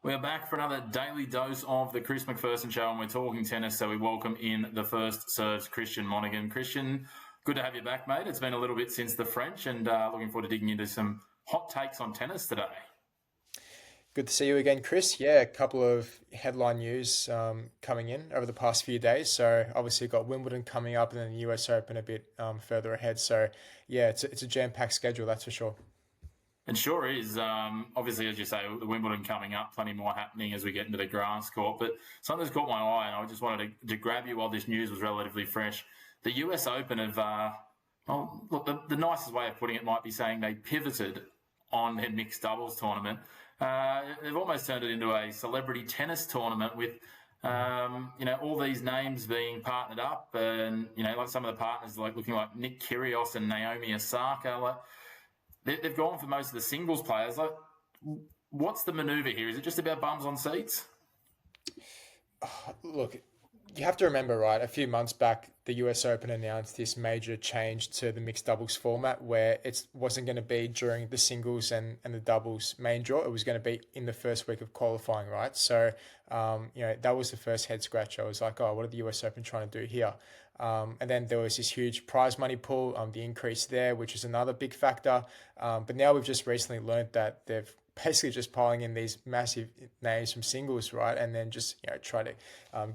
We're back for another daily dose of the Chris McPherson Show, and we're talking tennis, so we welcome in the first serves, Christian Monaghan. Christian, good to have you back, mate. It's been a little bit since the French, and looking forward to digging into some hot takes on tennis today. Good to see you again, Chris. Yeah, a couple of headline news coming in over the past few days. So obviously got Wimbledon coming up and then the US Open a bit further ahead. So yeah, it's a jam-packed schedule, that's for sure. It sure is. Obviously, as you say, the Wimbledon coming up, plenty more happening as we get into the grass court. But something's caught my eye, and I just wanted to grab you while this news was relatively fresh. The US Open have, well, look, the nicest way of putting it might be saying they pivoted on their mixed doubles tournament. They've almost turned it into a celebrity tennis tournament with, all these names being partnered up, and like some of the partners like looking like Nick Kyrgios and Naomi Osaka. Like they've gone for most of the singles players. Like, what's the manoeuvre here? Is it just about bums on seats? Look, you have to remember, right? A few months back, the US Open announced this major change to the mixed doubles format where it wasn't going to be during the singles and the doubles main draw. It was going to be in the first week of qualifying, right? So, that was the first head scratch. I was like, oh, what are the US Open trying to do here? And then there was this huge prize money pool, the increase there, which is another big factor. But now we've just recently learned that they've basically just piling in these massive names from singles, right? And then just try to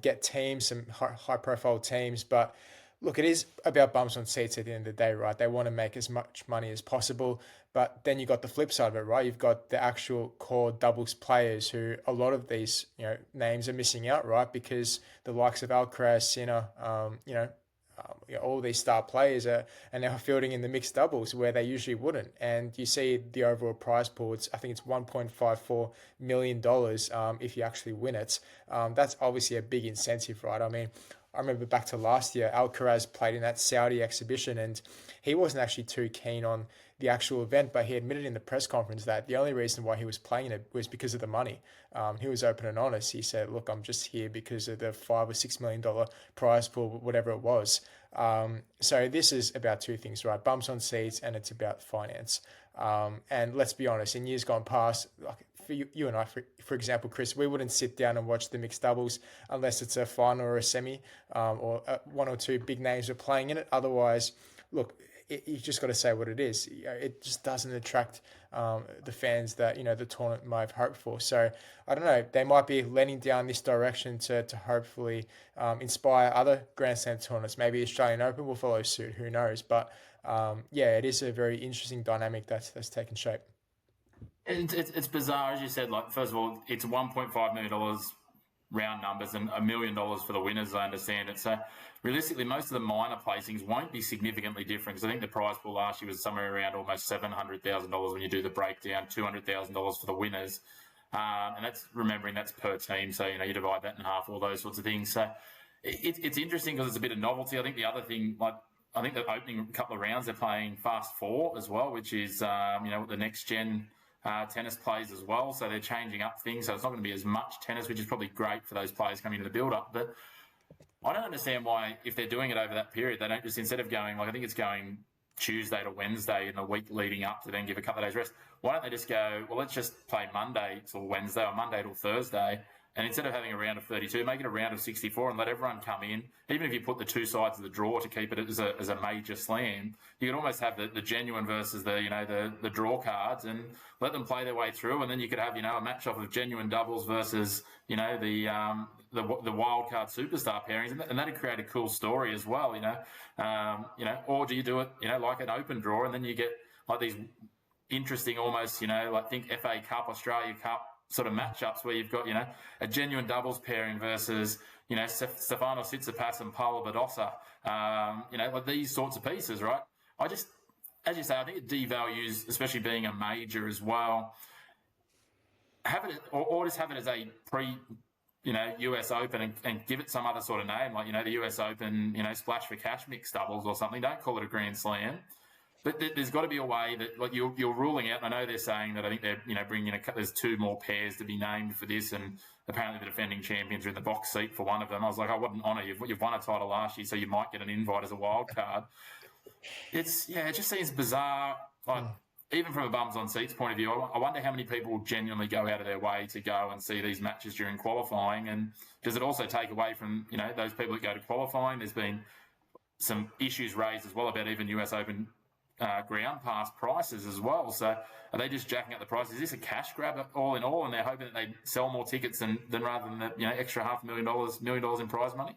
get teams, some high profile teams. But look, it is about bumps on seats at the end of the day, right? They want to make as much money as possible. But then you got the flip side of it, right? You've got the actual core doubles players who a lot of these names are missing out, right? Because the likes of Alcaraz, Sinner, all these star players are now fielding in the mixed doubles where they usually wouldn't. And you see the overall prize pool, I think it's $1.54 million if you actually win it. That's obviously a big incentive, right? I mean, I remember back to last year, Alcaraz played in that Saudi exhibition and he wasn't actually too keen on the actual event, but he admitted in the press conference that the only reason why he was playing it was because of the money. He was open and honest. He said, look, I'm just here because of the $5 or $6 million prize pool, whatever it was. So this is about two things, right? Bumps on seats and it's about finance. And let's be honest, in years gone past, like for you and I, for example, Chris, we wouldn't sit down and watch the mixed doubles unless it's a final or a semi, or one or two big names are playing in it. Otherwise, look, you just got to say what it is. It just doesn't attract the fans that the tournament might have hoped for. So I don't know. They might be leaning down this direction to hopefully inspire other Grand Slam tournaments. Maybe Australian Open will follow suit. Who knows? But yeah, it is a very interesting dynamic that's taken shape. It's bizarre, as you said. Like, first of all, it's $1.5 million round numbers and $1 million for the winners, I understand it. So realistically, most of the minor placings won't be significantly different because I think the prize pool last year was somewhere around almost $700,000 when you do the breakdown, $200,000 for the winners. And that's per team. So, you divide that in half, all those sorts of things. So it's interesting because it's a bit of novelty. I think the other thing, I think the opening couple of rounds, they're playing fast four as well, which is, the next gen tennis plays as well, so they're changing up things. So it's not going to be as much tennis, which is probably great for those players coming into the build-up. But I don't understand why, if they're doing it over that period, they don't just, instead of going, I think it's going Tuesday to Wednesday in the week leading up to then give a couple of days rest, why don't they just go, well, let's just play Monday till Wednesday or Monday till Thursday, and instead of having a round of 32, make it a round of 64 and let everyone come in. Even if you put the two sides of the draw to keep it as a major slam, you can almost have the genuine versus the draw cards and let them play their way through. And then you could have, a match off of genuine doubles versus, the wild card superstar pairings. And that'd create a cool story as well, or do you do it, like an open draw and then you get like these interesting almost, think FA Cup, Australia Cup sort of matchups where you've got, a genuine doubles pairing versus, Stefano Tsitsipas and Paulo Badosa, like these sorts of pieces, right? As you say, I think it devalues, especially being a major as well. Have it, or just have it as a US Open and give it some other sort of name, like, the US Open, Splash for Cash mixed doubles or something. Don't call it a Grand Slam. But there's got to be a way that, like, you're ruling out. I know they're saying that I think they're bringing in there's two more pairs to be named for this, and apparently the defending champions are in the box seat for one of them. I was like, what an honour! You've won a title last year, so you might get an invite as a wild card. It just seems bizarre. Like, even from a bums on seats point of view, I wonder how many people genuinely go out of their way to go and see these matches during qualifying, and does it also take away from those people that go to qualifying? There's been some issues raised as well about even US Open ground pass prices as well. So are they just jacking up the price? Is this a cash grab all in all, and they're hoping that they sell more tickets than rather than the extra $500,000 in prize money?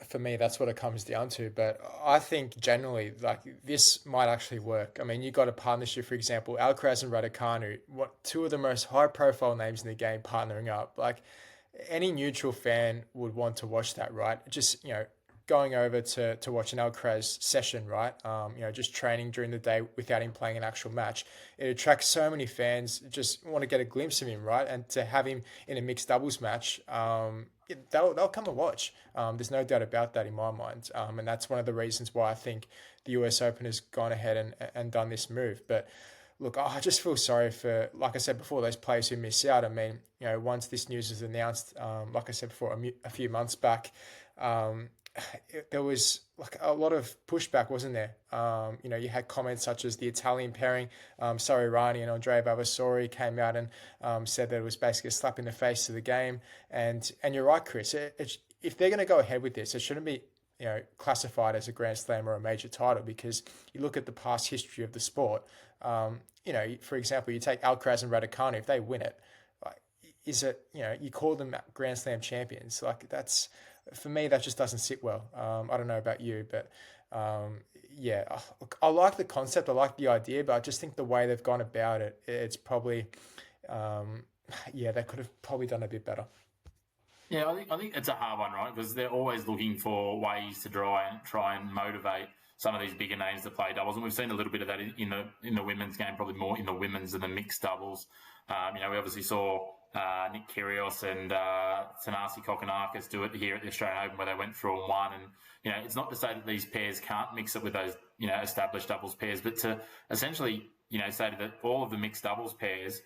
For me, that's what it comes down to. But I think generally, like this might actually work. I mean, you got a partnership, for example, Alcaraz and Raducanu, what two of the most high-profile names in the game partnering up. Like any neutral fan would want to watch that, right? Just going over to watch an Alcaraz session, right? Just training during the day without him playing an actual match. It attracts so many fans. Just want to get a glimpse of him, right? And to have him in a mixed doubles match, they'll come and watch. There's no doubt about that in my mind, and that's one of the reasons why I think the U.S. Open has gone ahead and done this move. But look, I just feel sorry for, like I said before, those players who miss out. I mean, once this news was announced, like I said before, a few months back, um, there was like a lot of pushback, wasn't there? You had comments such as the Italian pairing, Sari Rani and Andrea Vavasori came out and said that it was basically a slap in the face to the game. And you're right, Chris. If they're going to go ahead with this, it shouldn't be classified as a Grand Slam or a major title, because you look at the past history of the sport. For example, you take Alcaraz and Raducanu. If they win it, like, is it you call them Grand Slam champions? Like that's, for me, that just doesn't sit well. I don't know about you, but yeah, look, I like the concept, I like the idea, but I just think the way they've gone about it, it's probably, um, yeah, they could have probably done a bit better. Yeah, I think it's a hard one, right? Because they're always looking for ways to try and motivate some of these bigger names to play doubles, and we've seen a little bit of that in the women's game, probably more in the women's than the mixed doubles. We obviously saw Nick Kyrgios and Thanasi Kokkinakis do it here at the Australian Open, where they went through and won. And it's not to say that these pairs can't mix it with those established doubles pairs, but to essentially say that all of the mixed doubles pairs,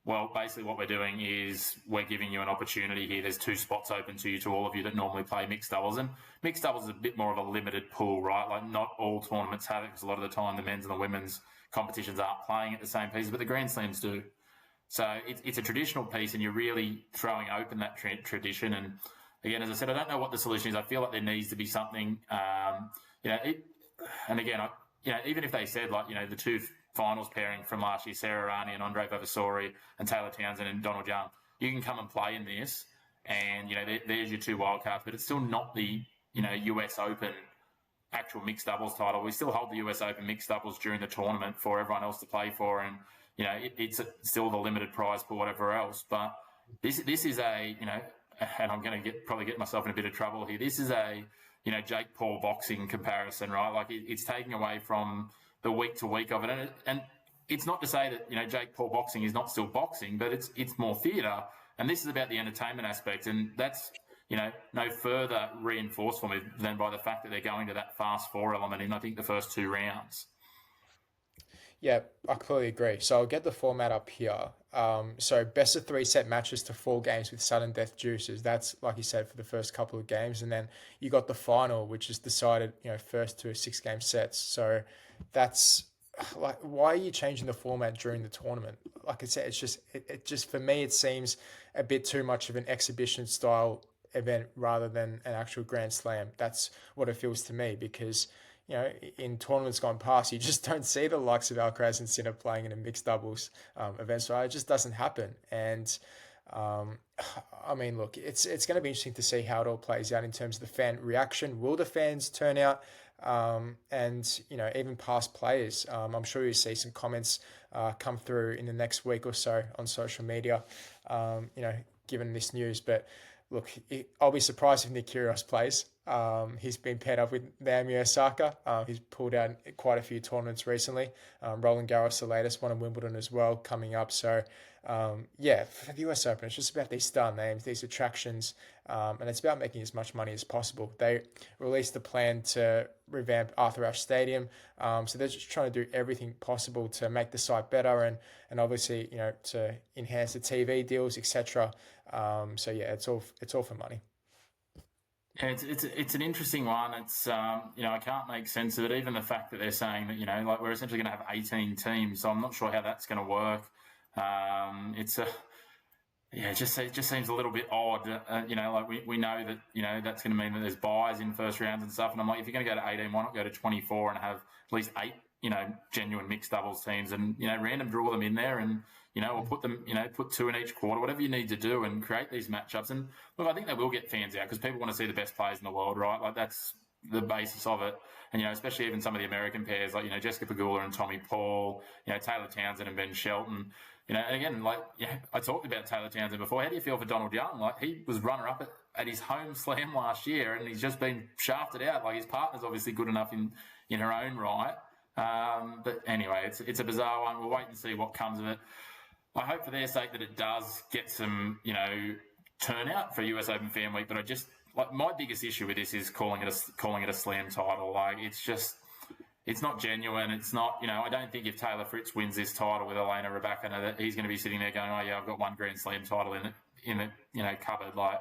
well, basically what we're doing is we're giving you an opportunity here. There's two spots open to you, to all of you that normally play mixed doubles. And mixed doubles is a bit more of a limited pool, right? Like not all tournaments have it, because a lot of the time the men's and the women's competitions aren't playing at the same pieces, but the Grand Slams do. So it's a traditional piece, and you're really throwing open that tradition. And again, as I said, I don't know what the solution is. I feel like there needs to be something, and again, even if they said the two finals pairing from last year, Sarah Rani and Andre Vavasori and Taylor Townsend and Donald Young, you can come and play in this, and there's your two wildcards, but it's still not the US Open actual mixed doubles title. We still hold the US Open mixed doubles during the tournament for everyone else to play for, and it's still the limited prize pool, whatever else. But this is and I'm going to probably get myself in a bit of trouble here. This is a Jake Paul boxing comparison, right? Like it's taking away from the week to week of it, and it's not to say that Jake Paul boxing is not still boxing, but it's more theatre, and this is about the entertainment aspect, and that's no further reinforced for me than by the fact that they're going to that fast four element in, I think, the first two rounds. Yeah, I completely agree. So I'll get the format up here. So best of three set matches to four games with sudden death juices. That's like you said for the first couple of games, and then you got the final, which is decided first to 6 game sets. So that's like, why are you changing the format during the tournament? Like I said, it just for me it seems a bit too much of an exhibition style event rather than an actual Grand Slam. That's what it feels to me, because in tournaments gone past, you just don't see the likes of Alcaraz and Sinner playing in a mixed doubles event. So it just doesn't happen. And um, I mean, look, it's going to be interesting to see how it all plays out in terms of the fan reaction. Will the fans turn out? And even past players. I'm sure you see some comments come through in the next week or so on social media. Given this news, but look, I'll be surprised if Nick Kyrgios plays. He's been paired up with Naomi Osaka. He's pulled out quite a few tournaments recently. Roland Garros, the latest one, in Wimbledon as well, coming up. So, yeah, for the US Open, it's just about these star names, these attractions, and it's about making as much money as possible. They released the plan to revamp Arthur Ashe Stadium, so they're just trying to do everything possible to make the site better and obviously to enhance the TV deals, etc. So yeah, it's all for money. Yeah, it's an interesting one. It's I can't make sense of it. Even the fact that they're saying that like we're essentially going to have 18 teams, so I'm not sure how that's going to work. It's a Yeah, it just seems a little bit odd. Like we know that that's going to mean that there's buys in first rounds and stuff. And I'm like, if you're going to go to 18, why not go to 24 and have at least 8 genuine mixed doubles teams, and random draw them in there, and or put them put 2 in each quarter, whatever you need to do, and create these matchups. And look, I think they will get fans out because people want to see the best players in the world, right? Like that's the basis of it. And especially even some of the American pairs like Jessica Pegula and Tommy Paul, Taylor Townsend and Ben Shelton. And again, I talked about Taylor Townsend before. How do you feel for Donald Young? Like, he was runner-up at his home slam last year, and he's just been shafted out. Like, his partner's obviously good enough in her own right. But anyway, it's a bizarre one. We'll wait and see what comes of it. I hope for their sake that it does get some, turnout for US Open Fan Week. But my biggest issue with this is calling it a slam title. Like, it's not genuine. It's not, I don't think if Taylor Fritz wins this title with Elena Rybakina that he's going to be sitting there going, oh yeah, I've got one Grand Slam title in the cupboard. Like,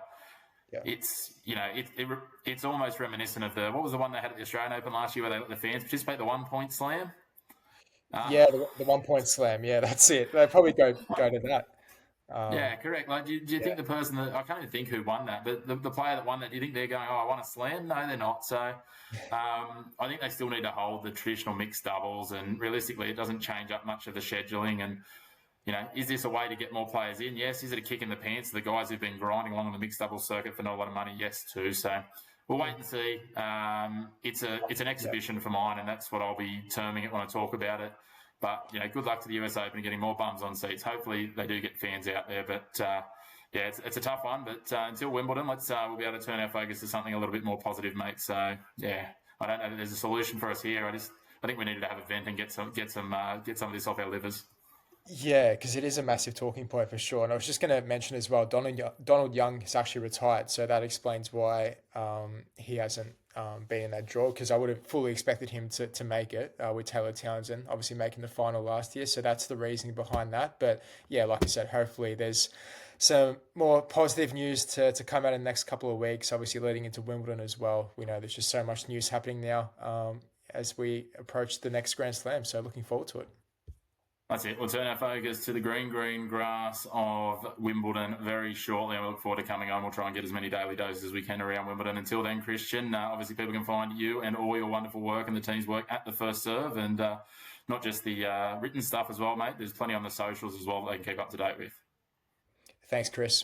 yeah. It's almost reminiscent of what was the one they had at the Australian Open last year where they let the fans participate, the 1 point slam? Yeah, the 1 point slam. Yeah, that's it. They'll probably go to that. Yeah, correct. Like, do you think the person that, I can't even think who won that, but the player that won that, do you think they're going, oh, I want a slam? No, they're not. So I think they still need to hold the traditional mixed doubles, and realistically, it doesn't change up much of the scheduling. And, is this a way to get more players in? Yes. Is it a kick in the pants to the guys who've been grinding along on the mixed doubles circuit for not a lot of money? Yes, too. So we'll wait and see. It's an exhibition for mine, and that's what I'll be terming it when I talk about it. But, good luck to the US Open and getting more bums on seats. Hopefully they do get fans out there. But, it's a tough one. But until Wimbledon, we'll be able to turn our focus to something a little bit more positive, mate. So, yeah, I don't know that there's a solution for us here. I think we needed to have a vent and get some of this off our livers. Yeah, because it is a massive talking point for sure. And I was just going to mention as well, Donald Young has actually retired, so that explains why he hasn't been in that draw. Because I would have fully expected him to make it with Taylor Townsend, obviously making the final last year. So that's the reasoning behind that. But yeah, like I said, hopefully there's some more positive news to come out in the next couple of weeks. Obviously leading into Wimbledon as well. We know there's just so much news happening now as we approach the next Grand Slam. So looking forward to it. That's it. We'll turn our focus to the green grass of Wimbledon very shortly, and we look forward to coming on. We'll try and get as many daily doses as we can around Wimbledon. Until then, Christian, obviously people can find you and all your wonderful work and the team's work at the First Serve, and not just the written stuff as well, mate. There's plenty on the socials as well that they can keep up to date with. Thanks, Chris.